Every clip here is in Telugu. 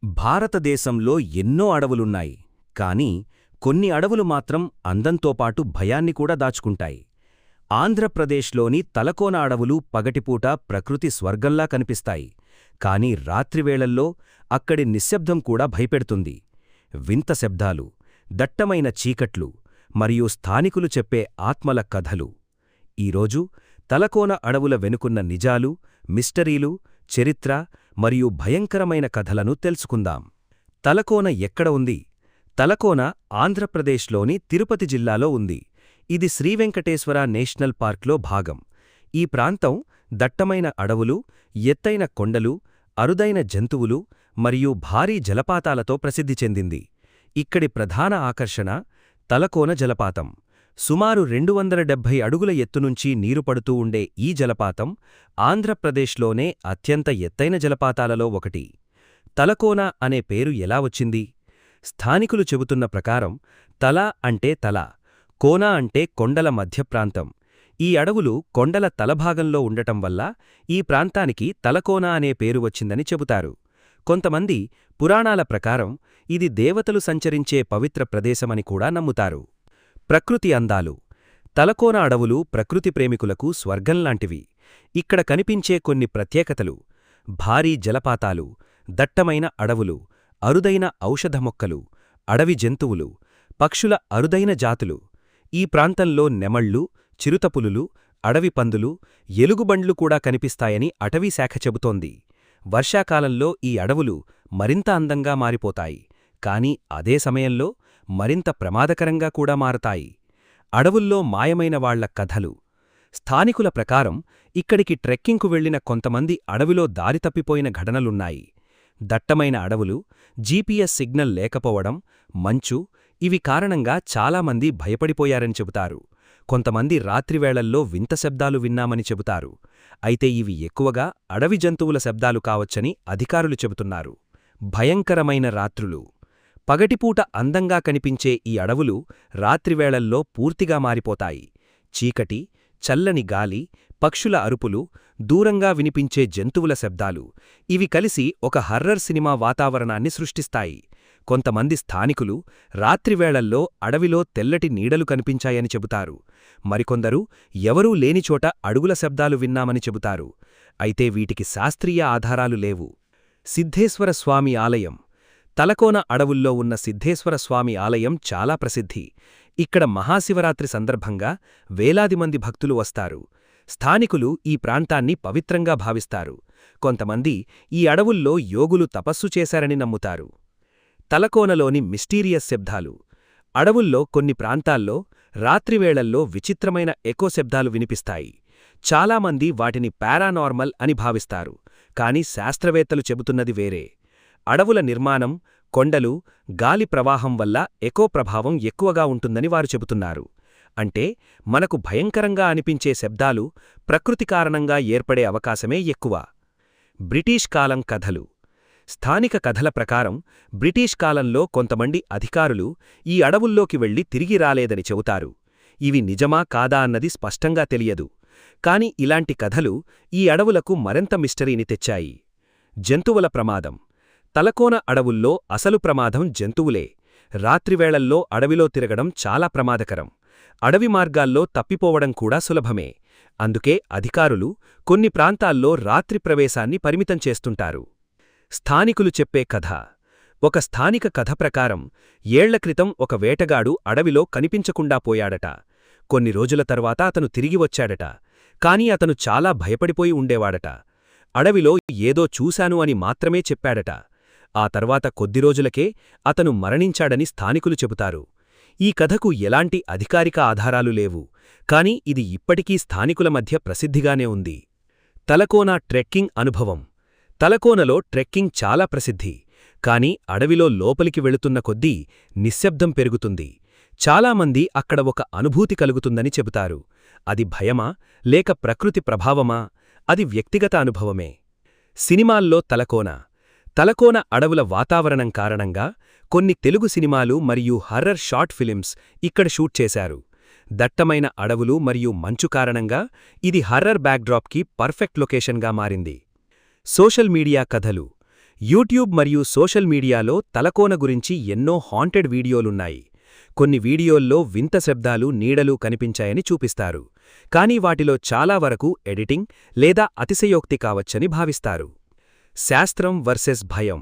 భారతదేశంలో ఎన్నో అడవులున్నాయి, కానీ కొన్ని అడవులు మాత్రం అందంతోపాటు భయాన్ని కూడా దాచుకుంటాయి. ఆంధ్రప్రదేశ్లోని తలకోన అడవులు పగటిపూట ప్రకృతి స్వర్గంలా కనిపిస్తాయి, కానీ రాత్రివేళల్లో అక్కడి నిశ్శబ్దం కూడా భయపెడుతుంది. వింత శబ్దాలు, దట్టమైన చీకట్లు మరియు స్థానికులు చెప్పే ఆత్మల కథలు. ఈరోజు తలకోన అడవుల వెనుకున్న నిజాలు, మిస్టరీలు, చరిత్ర మరియు భయంకరమైన కథలను తెలుసుకుందాం. తలకోన ఎక్కడ ఉంది? తలకోన ఆంధ్రప్రదేశ్లోని తిరుపతి జిల్లాలో ఉంది. ఇది శ్రీవెంకటేశ్వర నేషనల్ పార్క్లో భాగం. ఈ ప్రాంతం దట్టమైన అడవులు, ఎత్తైన కొండలు, అరుదైన జంతువులు మరియు భారీ జలపాతాలతో ప్రసిద్ధి చెందింది. ఇక్కడి ప్రధాన ఆకర్షణ తలకోన జలపాతం. సుమారు 270 అడుగుల ఎత్తునుంచి నీరు పడుతూ ఉండే ఈ జలపాతం ఆంధ్రప్రదేశ్లోనే అత్యంత ఎత్తైన జలపాతాలలో ఒకటి. తలకోన అనే పేరు ఎలా వచ్చింది? స్థానికులు చెబుతున్న ప్రకారం తల అంటే తల, కోన అంటే కొండల మధ్యప్రాంతం. ఈ అడవులు కొండల తలభాగంలో ఉండటం వల్ల ఈ ప్రాంతానికి తలకోన అనే పేరు వచ్చిందని చెబుతారు. కొంతమంది పురాణాల ప్రకారం ఇది దేవతలు సంచరించే పవిత్ర ప్రదేశమని కూడా నమ్ముతారు. ప్రకృతి అందాలు. తలకోన అడవులు ప్రకృతి ప్రేమికులకు స్వర్గంలాంటివి. ఇక్కడ కనిపించే కొన్ని ప్రత్యేకతలు: భారీ జలపాతాలు, దట్టమైన అడవులు, అరుదైన ఔషధ మొక్కలు, అడవి జంతువులు, పక్షుల అరుదైన జాతులు. ఈ ప్రాంతంలో నెమళ్లు, చిరుతపులులు, అడవి పందులు, ఎలుగుబండ్లు కూడా కనిపిస్తాయని అటవీశాఖ చెబుతోంది. వర్షాకాలంలో ఈ అడవులు మరింత అందంగా మారిపోతాయి, కానీ అదే సమయంలో మరింత ప్రమాదకరంగా కూడా మారతాయి. అడవుల్లో మాయమైన వాళ్ల కథలు. స్థానికుల ప్రకారం ఇక్కడికి ట్రెక్కింగ్కు వెళ్లిన కొంతమంది అడవిలో దారి తప్పిపోయిన ఘటనలున్నాయి. దట్టమైన అడవులు, జీపీఎస్ సిగ్నల్ లేకపోవడం, మంచు ఇవి కారణంగా చాలామంది భయపడిపోయారని చెబుతారు. కొంతమంది రాత్రివేళల్లో వింత శబ్దాలు విన్నామని చెబుతారు. అయితే ఇవి ఎక్కువగా అడవి జంతువుల శబ్దాలు కావచ్చని అధికారులు చెబుతున్నారు. భయంకరమైన రాత్రులు. పగటిపూట అందంగా కనిపించే ఈ అడవులు రాత్రివేళల్లో పూర్తిగా మారిపోతాయి. చీకటి, చల్లని గాలి, పక్షుల అరుపులు, దూరంగా వినిపించే జంతువుల శబ్దాలు ఇవి కలిసి ఒక హర్రర్ సినిమా వాతావరణాన్ని సృష్టిస్తాయి. కొంతమంది స్థానికులు రాత్రివేళల్లో అడవిలో తెల్లటి నీడలు కనిపించాయని చెబుతారు. మరికొందరు ఎవరూ లేనిచోట అడుగుల శబ్దాలు విన్నామని చెబుతారు. అయితే వీటికి శాస్త్రీయ ఆధారాలు లేవు. సిద్ధేశ్వర స్వామి ఆలయం. తలకోన అడవుల్లో ఉన్న సిద్ధేశ్వర స్వామి ఆలయం చాలా ప్రసిద్ధి. ఇక్కడ మహాశివరాత్రి సందర్భంగా వేలాది మంది భక్తులు వస్తారు. స్థానికులు ఈ ప్రాంతాన్ని పవిత్రంగా భావిస్తారు. కొంతమంది ఈ అడవుల్లో యోగులు తపస్సు చేశారని నమ్ముతారు. తలకోనలోని మిస్టీరియస్ శబ్దాలు. అడవుల్లో కొన్ని ప్రాంతాల్లో రాత్రివేళల్లో విచిత్రమైన ఎకో శబ్దాలు వినిపిస్తాయి. చాలామంది వాటిని పారానార్మల్ అని భావిస్తారు, కానీ శాస్త్రవేత్తలు చెబుతున్నది వేరే. అడవుల నిర్మాణం, కొండలు, గాలి ప్రవాహం వల్ల ఎకో ప్రభావం ఎక్కువగా ఉంటుందని వారు చెబుతున్నారు. అంటే మనకు భయంకరంగా అనిపించే శబ్దాలు ప్రకృతి కారణంగా ఏర్పడే అవకాశమే ఎక్కువ. బ్రిటీష్ కాలం కథలు. స్థానిక కథల ప్రకారం బ్రిటీష్ కాలంలో కొంతమంది అధికారులు ఈ అడవుల్లోకి వెళ్లి తిరిగి రాలేదని చెబుతారు. ఇవి నిజమా కాదా అన్నది స్పష్టంగా తెలియదు, కాని ఇలాంటి కథలు ఈ అడవులకు మరింత మిస్టరీని తెచ్చాయి. జంతువుల ప్రమాదం. తలకోన అడవుల్లో అసలు ప్రమాదం జంతువులే. రాత్రివేళల్లో అడవిలో తిరగడం చాలా ప్రమాదకరం. అడవి మార్గాల్లో తప్పిపోవడం కూడా సులభమే. అందుకే అధికారులు కొన్ని ప్రాంతాల్లో రాత్రి ప్రవేశాన్ని పరిమితం చేస్తుంటారు. స్థానికులు చెప్పే కథ. ఒక స్థానిక కథ ప్రకారం ఏళ్ల క్రితం ఒక వేటగాడు అడవిలో కనిపించకుండా పోయాడట. కొన్ని రోజుల తర్వాత అతను తిరిగి వచ్చాడట, కాని అతను చాలా భయపడిపోయి ఉండేవాడట. అడవిలో ఏదో చూశాను అని మాత్రమే చెప్పాడట. ఆ తర్వాత కొద్ది రోజులకే అతను మరణించాడని స్థానికులు చెబుతారు. ఈ కథకు ఎలాంటి అధికారిక ఆధారాలు లేవు, కాని ఇది ఇప్పటికీ స్థానికుల మధ్య ప్రసిద్ధిగానే ఉంది. తలకోన ట్రెక్కింగ్ అనుభవం. తలకోనలో ట్రెక్కింగ్ చాలా ప్రసిద్ధి, కాని అడవిలో లోపలికి వెళుతున్న కొద్దీ నిశ్శబ్దం పెరుగుతుంది. చాలామంది అక్కడ ఒక అనుభూతి కలుగుతుందని చెబుతారు. అది భయమా లేక ప్రకృతి ప్రభావమా? అది వ్యక్తిగత అనుభవమే. సినిమాల్లో తలకోన. తలకోన అడవుల వాతావరణం కారణంగా కొన్ని తెలుగు సినిమాలు మరియు హర్రర్ షార్ట్ ఫిలిమ్స్ ఇక్కడ షూట్ చేశారు. దట్టమైన అడవులు మరియు మంచు కారణంగా ఇది హర్రర్ బ్యాక్డ్రాప్కి పర్ఫెక్ట్ లొకేషన్గా మారింది. సోషల్ మీడియా కథలు. యూట్యూబ్ మరియు సోషల్ మీడియాలో తలకోన గురించి ఎన్నో హాంటెడ్ వీడియోలున్నాయి. కొన్ని వీడియోల్లో వింత శబ్దాలు, నీడలు కనిపించాయని చూపిస్తారు. కానీ వాటిలో చాలా వరకు ఎడిటింగ్ లేదా అతిశయోక్తి కావచ్చని భావిస్తారు. శాస్త్రం వర్సెస్ భయం.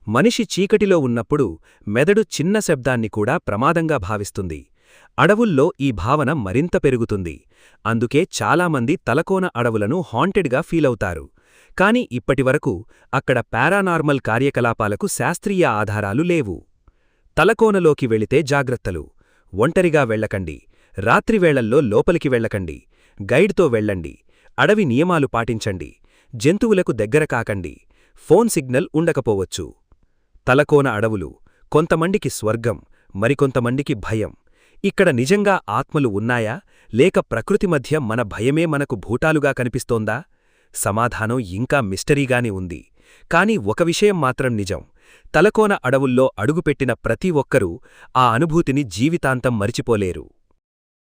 మనిషి చీకటిలో ఉన్నప్పుడు మెదడు చిన్న శబ్దాన్ని కూడా ప్రమాదంగా భావిస్తుంది. అడవుల్లో ఈ భావన మరింత పెరుగుతుంది. అందుకే చాలామంది తలకోన అడవులను హాంటెడ్గా ఫీలవుతారు. కాని ఇప్పటివరకు అక్కడ పారానార్మల్ కార్యకలాపాలకు శాస్త్రీయ ఆధారాలు లేవు. తలకోనలోకి వెళితే జాగ్రత్తలు. ఒంటరిగా వెళ్ళకండి. రాత్రివేళల్లో లోపలికి వెళ్ళకండి. గైడ్తో వెళ్ళండి. అడవి నియమాలు పాటించండి. జంతువులకు దగ్గర కాకండి. ఫోన్ సిగ్నల్ ఉండకపోవచ్చు. తలకోన అడవులు కొంతమందికి స్వర్గం, మరికొంతమందికి భయం. ఇక్కడ నిజంగా ఆత్మలు ఉన్నాయా, లేక ప్రకృతి మధ్య మన భయమే మనకు భూటాలుగా కనిపిస్తోందా? సమాధానం ఇంకా మిస్టరీగానే ఉంది. కాని ఒక విషయం మాత్రం నిజం. తలకోన అడవుల్లో అడుగుపెట్టిన ప్రతి ఒక్కరూ ఆ అనుభూతిని జీవితాంతం మరిచిపోలేరు.